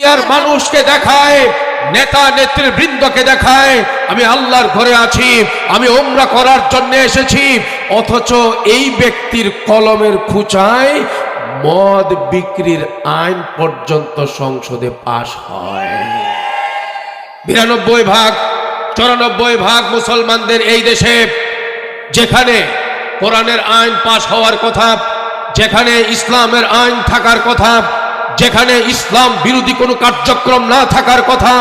এলাকার মানুষকে দেখায়, নেতা নেতৃবৃন্দকে দেখায় আমি আল্লাহর ঘরে আছি, আমি উমরা করার জন্য এসেছি, অথচ এই ব্যক্তির কলমের খুঁচায় মদ বিক্রির আইন পর্যন্ত সংসদে পাশ হয়। 92-94 মুসলমানদের এই দেশে, যেখানে কোরআনের আইন পাশ হওয়ার কথা, যেখানে ইসলামের আইন থাকার কথা, যেখানে ইসলাম বিরোধী কোনো কার্যক্রম না থাকার কথা,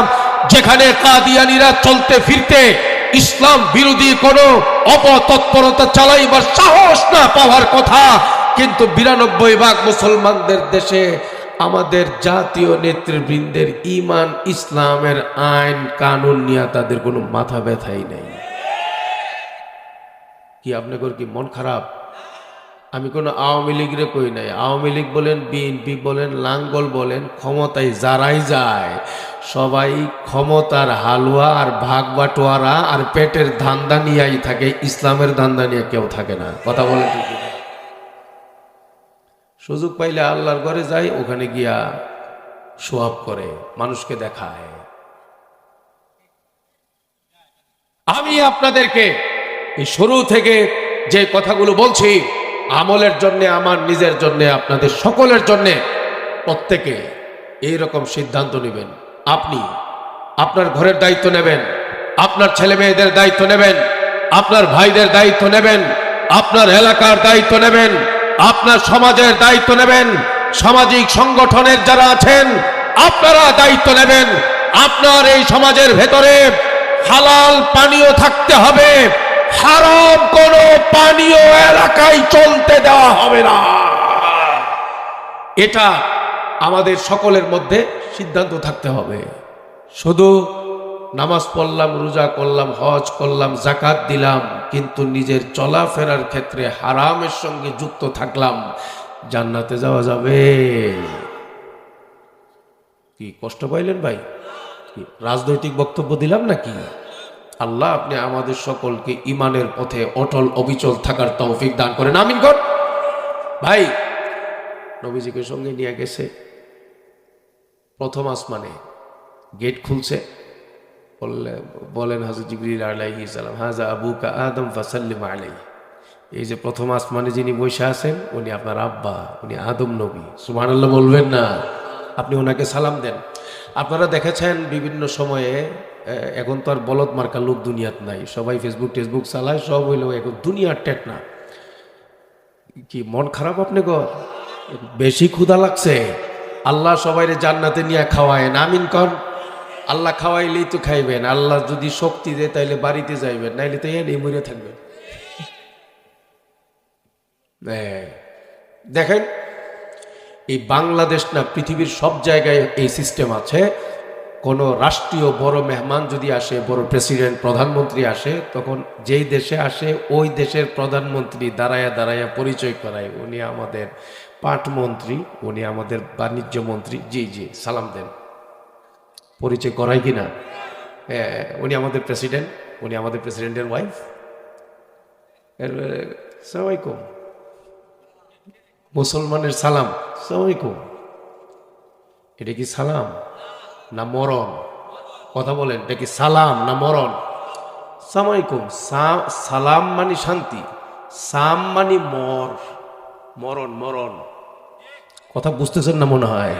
যেখানে কাদিয়ানীরা চলতে ফিরতে ইসলাম বিরোধী কোনো অপতৎপরতা চালাইবার সাহস না পাওয়ার কথা, কিন্তু 92% মুসলমানদের দেশে আমাদের জাতীয় নেতৃবৃন্দের ঈমান ইসলামের আইন কানুন নিয়ে তাদের কোনো মাথা ব্যথাই নেই। কি আপনাদের কি মন খারাপ? আমি কোনো আওয়ামী লীগরে কই নাই। আওয়ামী লীগ বলেন, বিএনপি বলেন, লাঙ্গল বলেন, ক্ষমতায় যারাই যায় সবাই ক্ষমতার হালুয়া আর ভাগ বাটোয়ারা আর পেটের ধান্দা নিয়েই থাকে, ইসলামের ধান্দা নিয়ে কেউ থাকে না। কথা বলেন ঠিক না? সুযোগ পাইলে আল্লাহর ঘরে যায়, ওখানে গিয়া সোয়াব করে, মানুষকে দেখায়। আমি আপনাদেরকে এই শুরু থেকে যে কথাগুলো বলছি, আমলের জন্য, আমার নিজের জন্য, আপনাদের সকলের জন্য, প্রত্যেকে এইরকম সিদ্ধান্ত নেবেন। আপনি আপনার ঘরের দায়িত্ব নেবেন, আপনার ছেলে মেয়েদের দায়িত্ব নেবেন, আপনার ভাইদের দায়িত্ব নেবেন, আপনার এলাকার দায়িত্ব নেবেন, আপনার সমাজের দায়িত্ব নেবেন, সামাজিক সংগঠনের যারা আছেন আপনারা দায়িত্ব নেবেন। আপনার এই সমাজের ভেতরে হালাল পানীয় থাকতে হবে, হারাম কোনো পানীয় এলাকায় চলতে দেওয়া হবে না। এটা আমাদের সকলের মধ্যে সিদ্ধান্ত থাকতে হবে। শুধু নামাজ পড়লাম, রোজা করলাম, হজ করলাম, যাকাত দিলাম, কিন্তু নিজের চলাফেরার ক্ষেত্রে হারামের সঙ্গে যুক্ত থাকলাম, জান্নাতে যাওয়া যাবে? কি কষ্ট পাইলেন ভাই? কি রাজনৈতিক বক্তব্য দিলাম নাকি? আল্লাহ আপনি আমাদের সকলকে ইমানের পথে অটল অবিচল থাকার তৌফিক দান করেন, আমিন কর। ভাই, নবীজিকে সঙ্গে নিয়ে গেছে, প্রথম আসমানে গেট খুলছে, বলেন হযরত জিবরিল আলাইহিস সালাম, হাযা আবুকা আদম ফাসাল্লিম আলাইহি। এই যে প্রথম আসমানে যিনি বসে আছেন উনি আপনার আব্বা, উনি আদম নবী। সুবহানাল্লাহ বলবেন না? আপনি ওনাকে সালাম দেন। আপনারা দেখেছেন বিভিন্ন সময়ে, এখন তো আর বলদ মার্কা লোক দুনিয়াত নাই, সবাই ফেসবুক টেসবুক চালায়, সব হইল এখন দুনিয়ার টেকনা। কি মন খারাপ আপনি গো? বেশি ক্ষুধা লাগছে? আল্লাহ সবাইরে জান্নাতে নিয়ে খাওয়ায়েন, আমিন কর। আল্লাহ খাওয়াইলেই তো খাইবেন, আল্লাহ যদি শক্তি দেয় তাইলে বাড়িতে যাইবেন, নাইলে তো এই মরে থাকবেন। দেখেন, এই বাংলাদেশ না, পৃথিবীর সব জায়গায় এই সিস্টেম আছে। কোনো রাষ্ট্রীয় বড় মেহমান যদি আসে, বড় প্রেসিডেন্ট, প্রধানমন্ত্রী আসে, তখন যেই দেশে আসে ওই দেশের প্রধানমন্ত্রী দাঁড়ায়া দাঁড়ায়া পরিচয় করায়, উনি আমাদের পাটমন্ত্রী, উনি আমাদের বাণিজ্য মন্ত্রী, জি জি সালাম দেন, পরিচয় করায় কিনা? উনি আমাদের প্রেসিডেন্ট, উনি আমাদের প্রেসিডেন্টের ওয়াইফ। সালামালাইকুম, মুসলমানের সালাম, সালামালাইকুম। এটা কি সালাম না মরণ? কথা বলেন, এটা কি সালাম না মরণ? সালামালাইকুম, সালাম মানে শান্তি, সাম মানে মরণ, মরণ। কথা বুঝতেছেন না মনে হয়?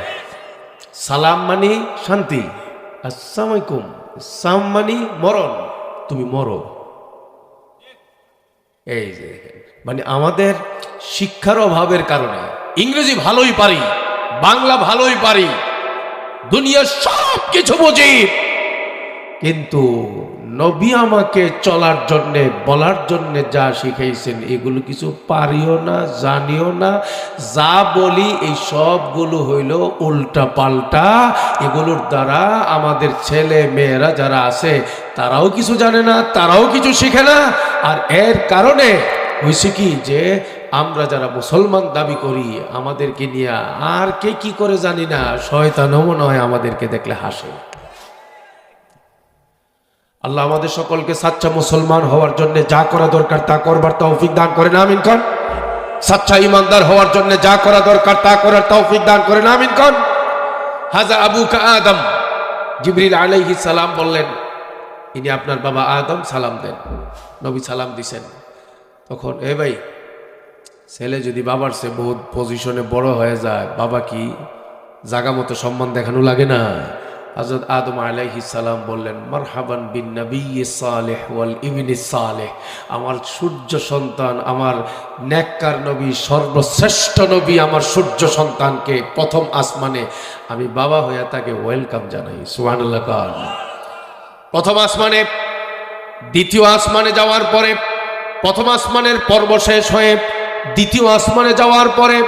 সালাম মানে শান্তি, আসসালামু আলাইকুম সাম মানে মরণ, তুমি মরো। এই যে মানে আমাদের শিক্ষার অভাবের কারণে ইংরেজি ভালোই পারি, বাংলা ভালোই পারি, দুনিয়ার সব কিছু বুঝি, কিন্তু নবী আমাকে চলার জন্যে, বলার জন্যে যা শিখাইছেন এগুলো কিছু পারিও না, জানিও না। যা বলি এই সবগুলো হইল উল্টা পাল্টা। এগুলোর দ্বারা আমাদের ছেলে মেয়েরা যারা আছে তারাও কিছু জানে না, তারাও কিছু শিখে না। আর এর কারণে হয়েছে কি, যে আমরা যারা মুসলমান দাবি করি আমাদেরকে নিয়ে আর কে কি করে জানি না, শয়তানও মনে হয় আমাদেরকে দেখলে হাসে। আল্লাহ আমাদের সকলকে সাচ্চা মুসলমান হওয়ার জন্য যা করা দরকার তা করবার তৌফিক দান করেন, আমিন খান। সাচ্চা ইমানদার হওয়ার জন্য যা করা দরকার তা করার তৌফিক দান করেন, আমিন খান। হাজা আবুকা আদম। জিবরিল আলাইহিস সালাম বললেন, ইনি আপনার বাবা আদম, সালাম দেন। নবী সালাম দিছেন। তখন এ ভাই, ছেলে যদি বাবার চেয়ে বহুত পজিশনে বড় হয়ে যায়, বাবা কি জাগা মতো সম্মান দেখানো লাগে না? হযরত আদম আলাইহিস সালাম বললেন, মারহাবান বিন নবিয়্যি সালেহ ওয়াল ইবনি সালেহ। আমার সূর্য সন্তান, আমার নেককার নবী, সর্বশ্রেষ্ঠ নবী, আমার সূর্য সন্তানকে প্রথম আসমানে আমি বাবা হয়ে তাকে ওয়েলকাম জানাই। সুবহানাল্লাহ। প্রথম আসমানে, দ্বিতীয় আসমানে যাওয়ার পরে, প্রথম আসমানের পর্ব শেষ হয়ে দ্বিতীয় আসমানে যাওয়ার পরে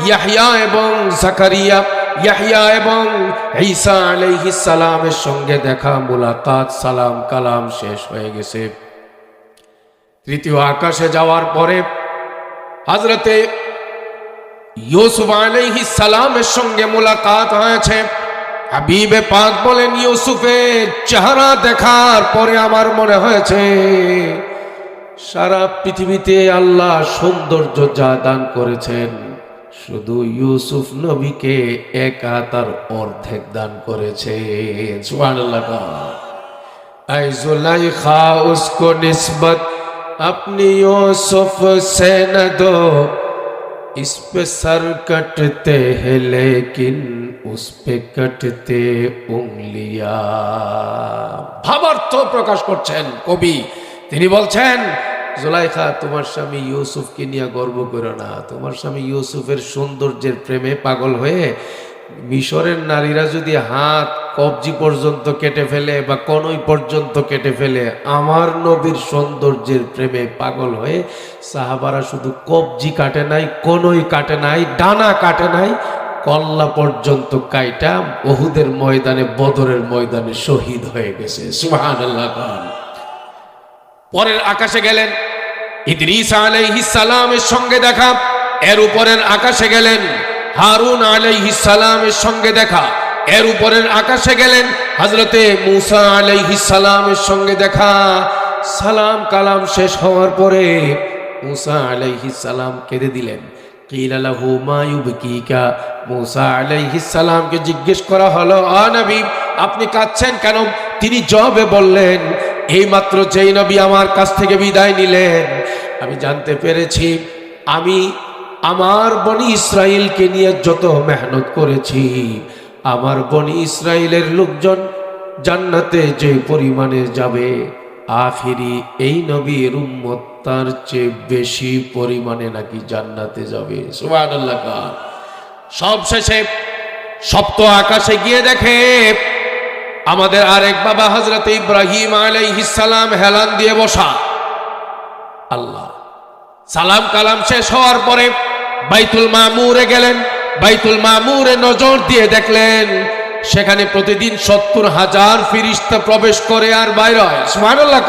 ইয়াহইয়া এবং জাকারিয়া, ইয়াহইয়া এবং ঈসা আলাইহিস সালামের সঙ্গে দেখা, মুলাকাত, সালাম কালাম শেষ হয়ে গেছে। তৃতীয় আকাশে যাওয়ার পরে হযরতে ইউসুফ আলাইহিস সালামের সঙ্গে মুলাকাত হয়েছে। হাবিবে পাক বলেন, ইউসুফের চেহারা দেখার পরে আমার মনে হয়েছে সারা পৃথিবীতে আল্লাহ সৌন্দর্য যা দান করেছেন, শুধু ইউসুফ নবীকে একা তার অর্ধেক দান করেছে। সুবহানাল্লাহ। আই जुलैखा उसको निस्बत अपनी यूसुफ से न दो, इस पे सर कटते हैं लेकिन उस पे कटते उंगलियां। ভাবার্থ প্রকাশ করছেন কবি। তিনি বলছেন, জুলাইখা, তোমার স্বামী ইউসুফকে নিয়ে গর্ব করো না। তোমার স্বামী ইউসুফের সৌন্দর্যের প্রেমে পাগল হয়ে মিশরের নারীরা যদি হাত কবজি পর্যন্ত কেটে ফেলে বা কনুই পর্যন্ত কেটে ফেলে, আমার নবীর সৌন্দর্যের প্রেমে পাগল হয়ে সাহাবারা শুধু কবজি কাটে নাই, কনুই কাটে নাই, ডানা কাটে নাই, কল্লা পর্যন্ত কাইটা উহুদের ময়দানে, বদরের ময়দানে শহীদ হয়ে গেছে। সুবহানাল্লাহ। পরের আকাশে গেলেন, ইদ্রিস আলাইহিস সালামের সঙ্গে দেখা। এর উপরের আকাশে গেলেন, হারুন আলাইহিস সালামের সঙ্গে দেখা। এর উপরের আকাশে গেলেন, হযরতে মূসা আলাইহিস সালামের সঙ্গে দেখা। সালাম কালাম শেষ হওয়ার পরে মূসা আলাইহিস সালাম কেঁদে দিলেন। কিলা লাহু মা ইউবকিকা। মূসা আলাইহিস সালামকে জিজ্ঞেস করা হলো, আ নবী, আপনি কাঁদছেন কেন? তিনি জবাবে বললেন, এইমাত্র যেই নবী আমার কাছ থেকে বিদায় নিলেন, আমি জানতে পেরেছি আমি আমার বনি ইসরাইলকে নিয়ে যত মেহনত করেছি, আমার বনি ইসরাইলের লোকজন জান্নাতে যে পরিমাণে যাবে, আখিরি এই নবীর উম্মত তার চেয়ে বেশি পরিমাণে নাকি জান্নাতে যাবে। সুবহানাল্লাহ। সব শেষে সপ্ত আকাশে গিয়ে দেখে আমাদের আরেক বাবা হযরত ইব্রাহিম আলাইহিস সালাম হেলান দিয়ে বসা। আল্লাহ সালাম কালাম শেষ হওয়ার পরে বাইতুল মামুরে গেলেন। বাইতুল মামুরে নজর দিয়ে দেখলেন সেখানে প্রতিদিন ৭০,০০০ ফেরেশতা প্রবেশ করে আর বাইর হয়। সুবহানাল্লাহ।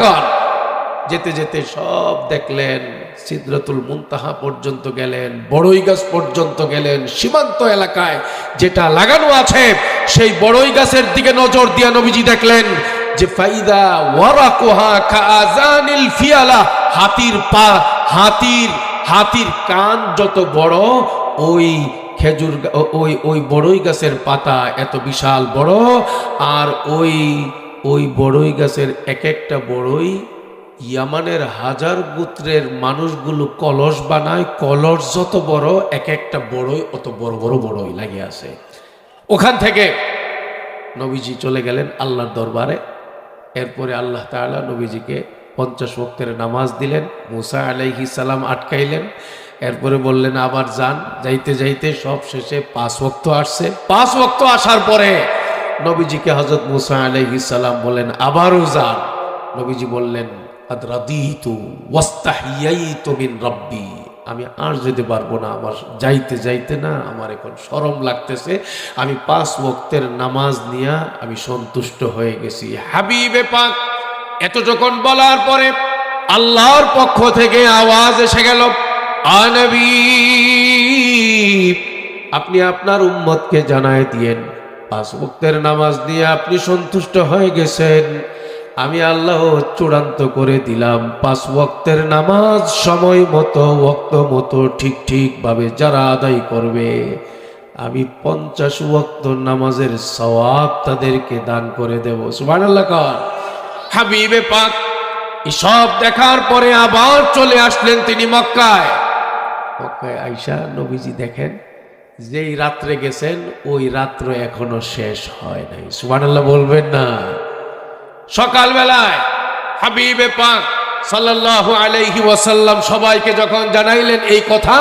যেতে যেতে সব দেখলেন, সিদরাতুল মুনতাহা পর্যন্ত গেলেন, বড়ই গাছ পর্যন্ত গেলেন। সীমান্ত এলাকায় যেটা লাগানো আছে সেই বড়ই গাছের দিকে নজর দিয়ে নবীজি দেখলেন যে ফাইদা ওয়ারাকুহা কাআযানিল ফিয়ালা, হাতির পা, হাতির কান যত বড়, ওই খেজুর ওই বড়ই গাছের পাতা এত বিশাল বড়। আর ওই বড়ই গাছের এক একটা বড়ই ইয়ামানের 1000 গোত্রের মানুষগুলো কলস বানায়, কলস যত বড়, এক একটা বড়ই অত বড় বড় বড়ই লাগিয়ে আছে। ওখান থেকে নবীজি চলে গেলেন আল্লাহর দরবারে। এরপরে আল্লাহ তাআলা নবীজিকে 50 ওয়াক্তের নামাজ দিলেন। মূসা আলাইহিস সালাম আটকাইলেন। এরপরে বললেন আবার যান। যাইতে যাইতে সব শেষে 5 ওয়াক্ত আসছে। 5 ওয়াক্ত আসার পরে নবীজিকে হযরত মূসা আলাইহিস সালাম বলেন আবারও যান। নবীজি বললেন আদরাদিতু ওয়াস্তাহিয়াইতু মিন রাব্বি, আমি আর যেতে পারবো না, আমার যাইতে যাইতে না আমার এখন শরম লাগতেছে, আমি 5 ওয়াক্তের নামাজ নিয়ে আমি সন্তুষ্ট হয়ে গেছি। হাবিবে পাক এত যখন বলার পরে আল্লাহর পক্ষ থেকে আওয়াজ এসে গেল, আ নবী, আপনি আপনার উম্মতকে জানায় দিয়েন 5 ওয়াক্তের নামাজ নিয়ে আপনি সন্তুষ্ট হয়ে গেছেন। আমি আল্লাহ চূড়ান্ত করে দিলাম 5 ওয়াক্তের নামাজ সময় মতো, ওয়াক্ত মতো, ঠিক ভাবে যারা আদায় করবে, আমি 50 ওয়াক্ত নামাজের সওয়াব তাদেরকে দান করে দেব। সুবহানাল্লাহ। কর হাবিবে পাক এসব দেখার পরে আবার চলে আসলেন তিনি মক্কায়। মক্কায় আইসা নবীজি দেখেন যেই রাত্রে গেছেন ওই রাত্র এখনো শেষ হয় নাই। সুবহানাল্লাহ বলবেন না? সকালবেলায় হাবিবে পাক সাল্লাল্লাহু আলাইহি ওয়াসাল্লাম সবাইকে যখন জানাইলেন এই কথা,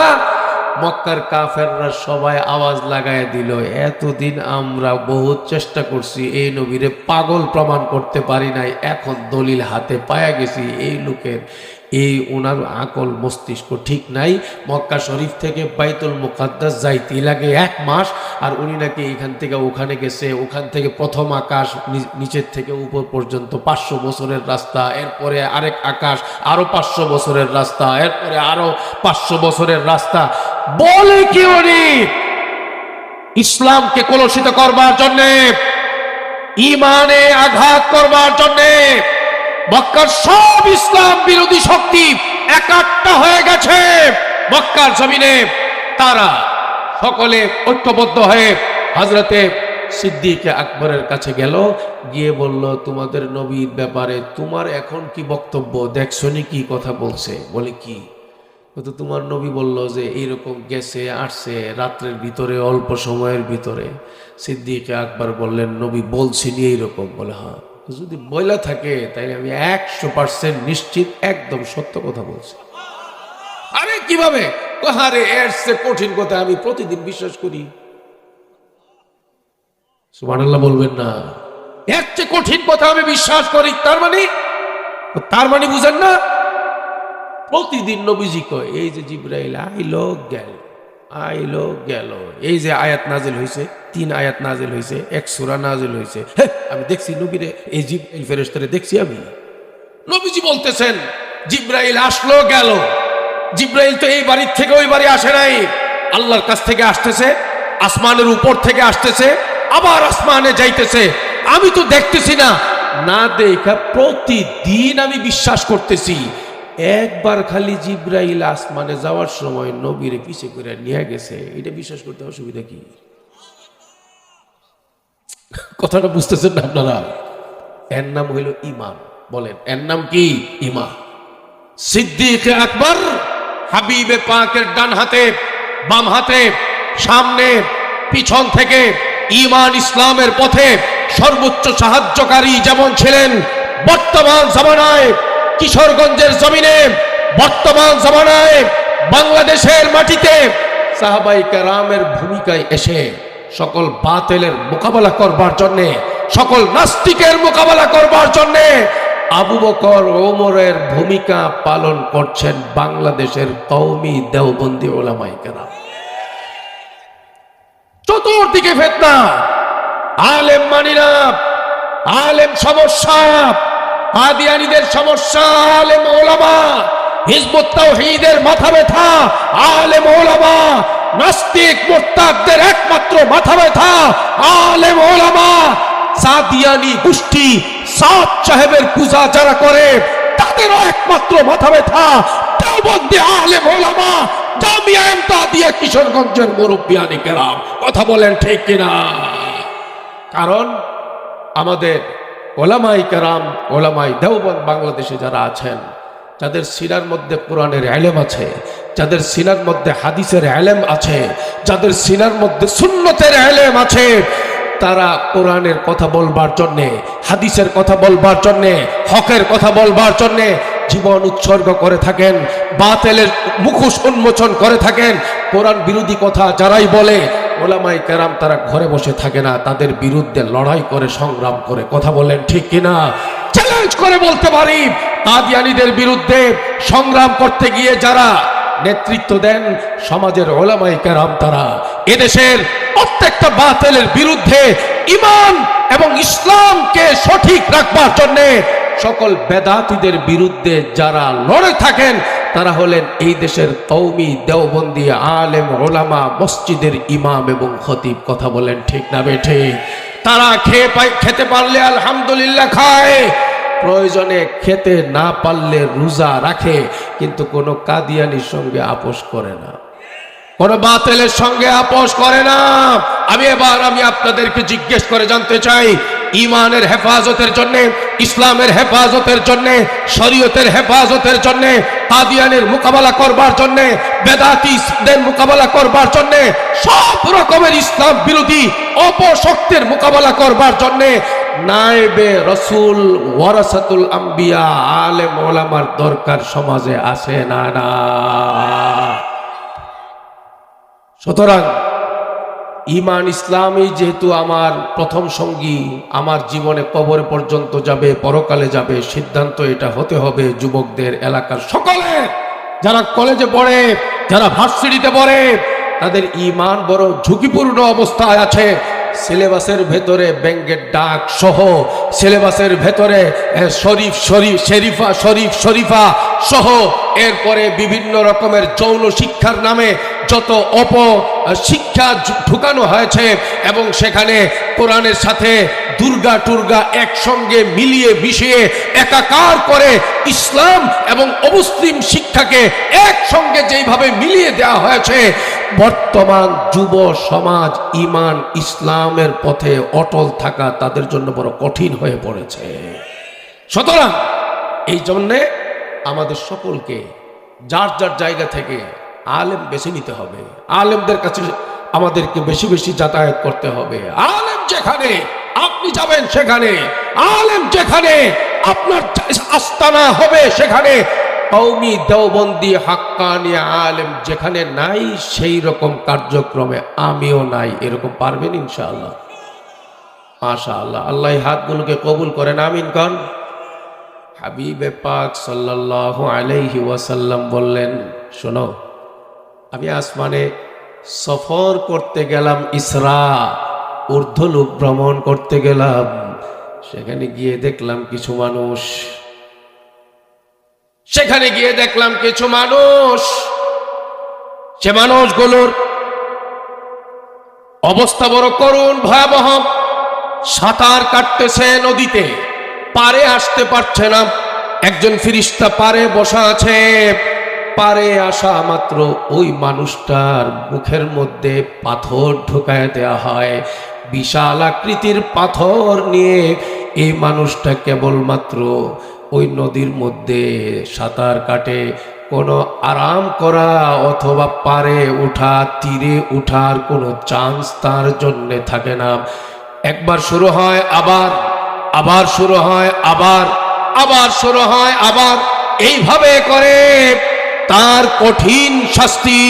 মক্কার কাফেররা সবাই আওয়াজ লাগায় দিল, এতদিন আমরা বহুত চেষ্টা করছি এই নবীরে পাগল প্রমাণ করতে পারি নাই, এখন দলিল হাতে পায়া গেছি এই লোকের এই ওনার আকল মস্তিষ্ক ঠিক নাই। মক্কা শরীফ থেকে বাইতুল মুকাদ্দাস যাইতে লাগে 1 মাস, আর উনি নাকি এখান থেকে ওখানে গেছে, ওখান থেকে প্রথম আকাশ নিচের থেকে উপর পর্যন্ত 500 বছরের রাস্তা, এরপরে আরেক আকাশ আরো 500 বছরের রাস্তা, এরপরে আরো 500 বছরের রাস্তা। বলে কি উনি ইসলামকে কলুষিত করবার জন্যে, ইমানে আঘাত করবার জন্যে মক্কার সব ইসলাম বিরোধী শক্তি একাট্টা হয়ে গেছে মক্কার জমিনে। তারা সকলে ঐক্যবদ্ধ হয়ে হযরতে সিদ্দিক আকবরের কাছে গেল, গিয়ে বলল, তোমাদের নবীর ব্যাপারে তোমার এখন কি বক্তব্য? দেখছনি কি কথা বলছে? বলে কি? তো তোমার নবী বলল যে এইরকম গেছে আসছে রাত্রের ভিতরে, অল্প সময়ের ভিতরে। সিদ্দিক আকবর বললেন, নবী বলছিনি এইরকম? বলে হ্যাঁ। যদি বইলা থাকে তাই আমি 100% নিশ্চিত, একদম সত্য কথা বলছি। আরে কিভাবে? আরে এর চেয়ে কঠিন কথা আমি প্রতিদিন বিশ্বাস করি। সুবহানাল্লাহ বলবেন না? এর চেয়ে কঠিন কথা আমি বিশ্বাস করি, তার মানে বুঝেন না? প্রতিদিন নবীজি কয় এই যে জিবরাইল আইলো গেল, এই যে আয়াত নাজিল হয়েছে, 3 আয়াত নাজিল হয়েছে, 1 সূরা নাজিল হয়েছে, আমি দেখছি নবীরে, এই জিবরাইল ফেরেশতারে দেখছি আমি। নবীজি বলতেছেন জিবরাইল আসলো গেল। জিবরাইল তো এই বাড়ির থেকে ওই বাড়ি আসে নাই, আল্লাহর কাছ থেকে আসতেছে, আসমানের উপর থেকে আসতেছে, আবার আসমানে যাইতেছে। আমি তো দেখতেছি না, না দেখা প্রতিদিন আমি বিশ্বাস করতেছি। একবার খালি জিবরাইল আসমানে যাওয়ার সময় নবীরে পিছে করে নিয়ে গেছে, এটা বিশ্বাস করতে অসুবিধা কি? কথাটা বুঝতেছেন না আপনারা? এর নাম হইল ঈমান। বলেন, এর নাম কি? ঈমান। সিদ্দিক আকবর হাবিবে পাকের ডান হাতে, বাম হাতে, সামনে, পিছন থেকে ঈমান ইসলামের পথে সর্বোচ্চ সাহায্যকারী যেমন ছিলেন, বর্তমান জামানায় কিশোরগঞ্জের জমিনে, বর্তমান জামানায় বাংলাদেশের মাটিতে সাহাবায়ে কেরামের ভূমিকায় এসে সকল বাতিলের মোকাবেলা করবার জন্যে, সকল নাস্তিকের মোকাবেলা করবার জন্যে আবু বকর ওমরের ভূমিকা পালন করছেন বাংলাদেশের কওমি দেওবন্দি উলামায়ে কেরাম। চতুর্দিকে ফিতনা, আলেম মানি না, আলেম সমস্যা, কাদিয়ানীদের সমস্যা, আলেম ওলামা, হিজবুত তাওহীদের মাথা ব্যথা, আলেম ওলামা, নাস্তিক মুরতাদদের একমাত্র মাথা ব্যথা আলেম ওলামা। সাদিয়ানি গোষ্ঠী, সাদ সাহেবের পূজা যারা করে তাদেরও একমাত্র মাথা ব্যথা দেওবন্দি আলেম ওলামা, জামিয়া ইমদাদিয়া কিশোরগঞ্জের মুরব্বিয়ানে কেরাম। কথা বলেন ঠিক কিনা? কারণ আমাদের ওলামায়ে কেরাম, ওলামায়ে দেওবন্দ বাংলাদেশে যারা আছেন, যাদের সিনার মধ্যে কোরআনের ইলম আছে, যাদের সিনার মধ্যে হাদিসের ইলম আছে, যাদের সিনার মধ্যে সুন্নতের ইলম আছে, তারা কোরআনের কথা বলবার জন্যে, হাদিসের কথা বলবার জন্যে, হকের কথা বলবার জন্যে জীবন উৎসর্গ করে থাকেন, বাতিলের মুখোশ উন্মোচন করে থাকেন। কোরআন বিরোধী কথা যারাই বলে, ওলামায়ে কেরাম তারা ঘরে বসে থাকে না, তাদের বিরুদ্ধে লড়াই করে, সংগ্রাম করে। কথা বলেন ঠিক কিনা? চ্যালেঞ্জ করে বলতে পারি, কাদিয়ানীদের বিরুদ্ধে সংগ্রাম করতে গিয়ে যারা নেতৃত্ব দেন সমাজের ওলামায়ে কেরাম, তারা এদেশের প্রত্যেকটা বাতিলের বিরুদ্ধে ঈমান এবং ইসলামকে সঠিক রাখবার জন্য সকল বেদাতীদের বিরুদ্ধে যারা লড়ে থাকেন, তারা হলেন এই দেশের কওমি দেওবন্দি আলেম ওলামা, মসজিদের ইমাম এবং খতিব। কথা বলেন ঠিক না বেঠিক? তারা খেতে পারলে আলহামদুলিল্লাহ খায়, প্রয়োজনে খেতে না পারলে রোজা রাখে, কিন্তু কোনো কাদিয়ানির সঙ্গে আপোষ করে না। কোন বাতিলের সঙ্গে আপোষ করে না। আমি আপনাদেরকে জিজ্ঞেস করে জানতে চাই, ইমানের হেফাজতের জন্য, ইসলামের হেফাজতের জন্য, শরীয়তের হেফাজতের জন্য, কাদিয়ানের মোকাবেলা করবার জন্য, বেদাতীদের মোকাবেলা করবার জন্য, সব রকমের ইসলাম বিরোধী অপশক্তির মোকাবেলা করবার জন্য নায়েবে রাসূল ওয়ারাসাতুল আম্বিয়া আলেম ওলামার দরকার সমাজে আছে না? না। সুতরাং ঈমান ইসলামই যেহেতু আমার প্রথম সঙ্গী, আমার জীবনে কবর পর্যন্ত যাবে, পরকালে যাবে, সিদ্ধান্ত এটা হতে হবে যুবকদের, এলাকার সকলের, যারা কলেজে পড়ে, যারা ভার্সিটিতে পড়ে, তাদের ঈমান বড় ঝুঁকিপূর্ণ অবস্থায় আছে। সিলেবাসের ভেতরে ব্যাংকের ডাক সহ, সিলেবাসের ভেতরে শরীফ শরীফা সহ, এরপরে বিভিন্ন রকমের যৌন শিক্ষার নামে যত শিক্ষা ঢুকানো হয়েছে, এবং সেখানে কোরআনের সাথে দুর্গা টুর্গা একসঙ্গে মিলিয়ে মিশিয়ে একাকার করে ইসলাম এবং অমুসলিম শিক্ষাকে একসঙ্গে যেইভাবে মিলিয়ে দেওয়া হয়েছে, বর্তমান যুব সমাজ ঈমান ইসলামের পথে অটল থাকা তাদের জন্য বড় কঠিন হয়ে পড়েছে। সুতরাং এই জন্যে আমাদের সকলকে যার যার জায়গা থেকে আলেম বেছে নিতে হবে। আলেমদের কাছে আমাদেরকে বেশি বেশি যাতায়াত করতে হবে। আলেম যেখানে আপনি যাবেন সেখানে, আলেম যেখানে আপনার আস্তানা হবে সেখানে, কওমি দেওবন্দি হাক্কানি আলেম যেখানে নাই, সেই রকম কার্যক্রমে আমিও নাই। এরকম পারবেন ইনশাআল্লাহ? মাশাআল্লাহ। আল্লাহ হাতগুলোকে কবুল করেন, আমিন কন। হাবিবে পাক সাল্লাল্লাহু আলাইহি ওয়াসাল্লাম বললেন, শোনো, আমি আসমানে সফর করতে গেলাম, ইসরা ঊর্ধ্বলোক ভ্রমণ করতে গেলাম। সেখানে গিয়ে দেখলাম কিছু মানুষ, সে মানুষগুলোর অবস্থা বড় করুণ, ভয়াবহ। সাঁতার কাটতেছে নদীতে, পারে আসতে পারছে না। একজন ফেরেশতা পারে বসা আছে। পারে আসা মাত্র ওই মানুষটার মুখের মধ্যে পাথর ঢুকায় দেয়া হয়। বিশাল আকৃতির পাথর নিয়ে এই মানুষটা কেবলমাত্র ওই নদীর মধ্যে সাঁতার কাটে। কোনো আরাম করা অথবা পারে ওঠা, তীরে ওঠার কোনো চান্স তার জন্য থাকে না। একবার শুরু হয়, আবার শুরু হয়, আবার শুরু হয়, আবার এইভাবে করে তার কঠিন শাস্তি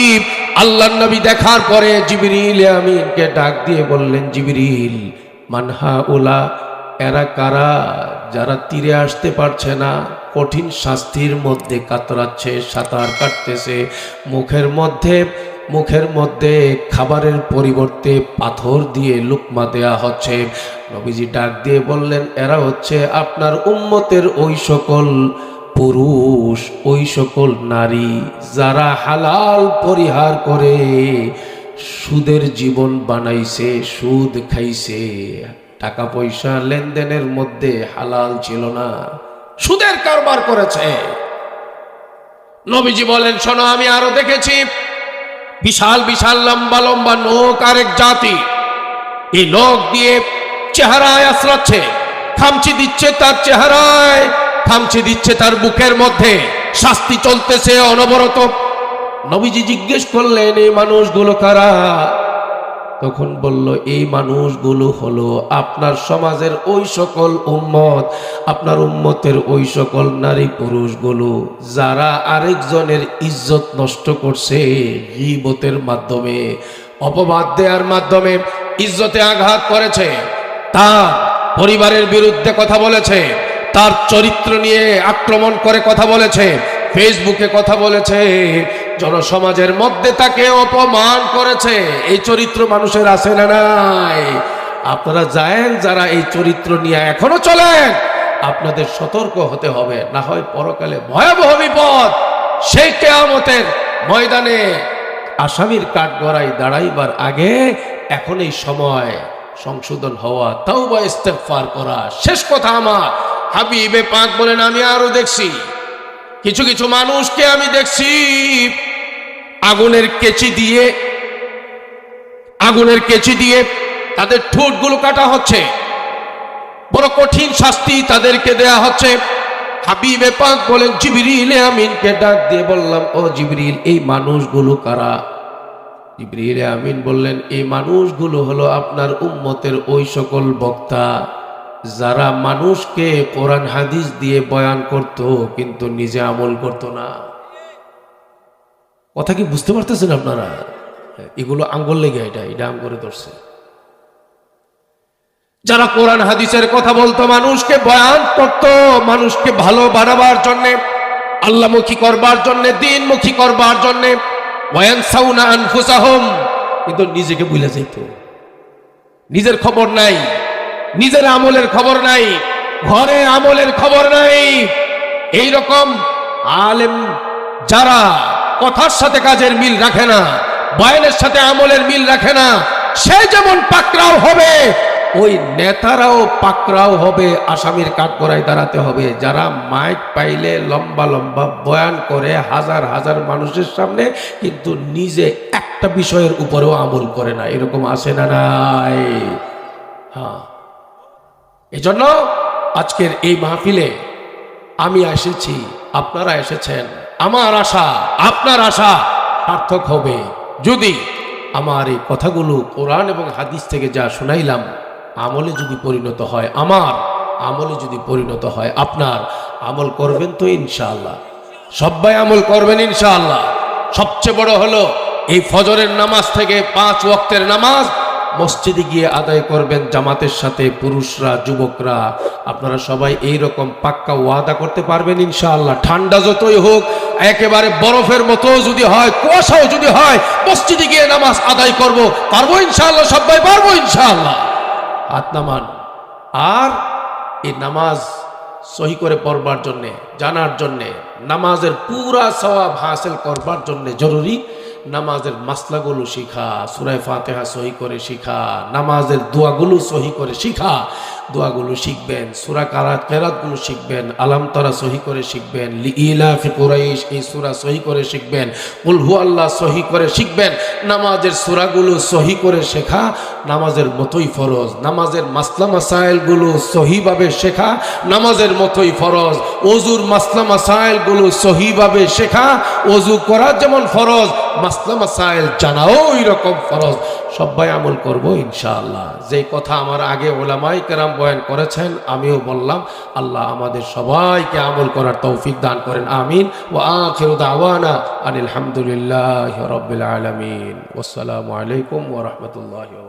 আল্লাহর নবী দেখার পরে জিবরিল আমিনকে ডাক দিয়ে বললেন, জিবরিল, মানহা উলা, এরা কারা যারা তীরে আসতে পারছে না, কঠিন শাস্তির মধ্যে কাতরাচ্ছে, সাঁতার কাটতেছে, মুখের মধ্যে খাবারের পরিবর্তে পাথর দিয়ে লুকমা দেয়া হচ্ছে। নবীজি ডাক দিয়ে বললেন, এরা হচ্ছে আপনার উম্মতের ওই সকল পুরুষ, ওই সকল নারী যারা হালাল পরিহার করে সুদের জীবন বানাইছে, সুদ খাইছে, টাকা পয়সা লেনদেনের মধ্যে হালাল ছিল না, সুদের কারবার করেছে। নবীজি বলেন, শোনো, আমি আরো দেখেছি বিশাল বিশাল লম্বা লম্বা নখ আরেক জাতি, এই নখ দিয়ে চেহারায় আশ্রাচ্ছে, খামচি দিচ্ছে তার চেহারায়, খামচি দিচ্ছে তার বুকের মধ্যে, শাস্তি চলতেছে অনবরত। নবীজি জিজ্ঞেস করলেন, এই মানুষগুলো কারা? তখন বলল, এই মানুষগুলো হলো আপনার সমাজের ওই সকল উম্মত, আপনার উম্মতের ওই সকল নারী পুরুষগুলো যারা আরেকজনের ইজ্জত নষ্ট করছে, গীবতের মাধ্যমে, অপবাদ দেওয়ার মাধ্যমে ইজ্জতে আঘাত করেছে, তার পরিবারের বিরুদ্ধে কথা বলেছে, তার চরিত্র নিয়ে আক্রমণ করে কথা বলেছে, ফেসবুকে কথা বলেছে, জনসমাজের মধ্যে তাকে অপমান করেছে। এই চরিত্র মানুষের আছে না নাই? আপনারা যায়েন, যারা এই চরিত্র নিয়ে এখনো চলেন, আপনাদের সতর্ক হতে হবে, না হয় পরকালে ভয়াবহ বিপদ। সেই কিয়ামতের ময়দানে আসামির কাঠগড়ায় দাঁড়াইবার আগে এখন এই সময় সংশোধন হওয়া, তাওবা ইস্তেগফার করা। শেষ কথা আমার হাবিবে পাক বলেন, আমি আরো দেখছি কিছু কিছু মানুষকে, আমি দেখছি আগুনের কেচি দিয়ে তাদের ঠোঁটগুলো কাটা হচ্ছে, বড় কঠিন শাস্তি তাদেরকে দেয়া হচ্ছে। হাবিবে পাক বলেন, জিবরিল আমিনকে ডাক দিয়ে বললাম, ও জিবরিল, এই মানুষগুলো কারা? জিবরিল আমিন বললেন, এই মানুষগুলো হলো আপনার উম্মতের ওই সকল বক্তা যারা মানুষকে কোরআন হাদিস দিয়ে বয়ান করত কিন্তু নিজে আমল করত না। কথা কি বুঝতে পারতেছেন আপনারা? এগুলো আঙ্গুল লেগে এটা আম করে ধরছে। যারা কোরআন হাদিসের কথা বলতো, মানুষকে বয়ান করত, মানুষকে ভালো বানাবার জন্যে, আল্লাহমুখী করবার জন্যে, দ্বীনমুখী করবার জন্যে, ওয়ায়ানসাউনা আনফুসাহুম, কিন্তু নিজেকে ভুলে যেত। নিজের খবর নাই, নিজের আমলের খবর নাই, ঘরে আমলের খবর নাই। এই রকম আলেম যারা কথার সাথে কাজের মিল রাখে না, বয়ানের সাথে আমলের মিল রাখে না, সে যেমন পাকড়াও হবে, ওই নেতারাও পাকড়াও হবে, আসামির কাঠগড়ায় দাঁড়াতে হবে। যারা মাইক পাইলে লম্বা লম্বা বয়ান করে হাজার হাজার মানুষের সামনে, কিন্তু নিজে একটা বিষয়ের উপরেও আমল করে না, এরকম আসে না নাই? হ্যাঁ, এজন্য আজকের এই মাহফিলে আমি এসেছি, আপনারা এসেছেন। আমার আশা আপনার আশা সার্থক হবে যদি আমার এই কথাগুলো কোরআন এবং হাদিস থেকে যা শুনাইলাম আমলে যদি পরিণত হয়, আমার আমলে যদি পরিণত হয়। আপনার আমল করবেন তো ইনশাআল্লাহ? সবাই আমল করবেন ইনশাআল্লাহ। সবচেয়ে বড় হলো এই ফজরের নামাজ থেকে 5 ওয়াক্তের নামাজ মসজিদে গিয়ে আদায় করবেন জামাতের সাথে, পুরুষরা, যুবকরা। আপনারা সবাই এই রকম পাক্কা ওয়াদা করতে পারবেন ইনশাআল্লাহ? ঠান্ডা যতই হোক, একেবারে বরফের মতো যদি হয়, কুয়াশাও যদি হয়, মসজিদে গিয়ে নামাজ আদায় করব, পারবো ইনশাআল্লাহ? সবাই পারবো ইনশাআল্লাহ? হাত নামান। আর এই নামাজ সহি করে পড়বার জন্যে, জানার জন্যে, নামাজের পুরা সওয়াব হাসিল করবার জন্যে জরুরি নামাজের মাসলাগুলো শিখা, সূরা ফাতিহা সহি করে শিখা, নামাজের দোয়াগুলো সহি করে শিখা। দোয়াগুলো শিখবেন, সূরা কেরাতগুলো শিখবেন, আলাম তারা সহি করে শিখবেন, লিইলাফি কুরাইশ এই সূরা সহি করে শিখবেন, কুল হুয়াল্লাহ সহি করে শিখবেন। নামাজের সূরাগুলো সহি করে শেখা নামাজের মতোই ফরজ। নামাজের মাসলা মাসাইলগুলো সহিভাবে শেখা নামাজের মতোই ফরজ। ওযুর মাসলা মাসাইলগুলো সহিভাবে শেখা, ওযু করা যেমন ফরজ, মাসলা মাসাইল জানাও ওই রকম ফরজ। সবাই আমল করব ইনশাআল্লাহ। যে কথা আমার আগে ওলামায়ে কেরাম বয়ান করেছেন, আমিও বললাম। আল্লাহ আমাদের সবাইকে আমল করার তৌফিক দান করেন, আমিন। ওয়া আখিরু দাওয়ানা আনিল হামদুলিল্লাহি রাব্বিল আলামিন। ওয়াসসালামু আলাইকুম ওয়া রাহমাতুল্লাহি ওয়া বারাকাতুহু।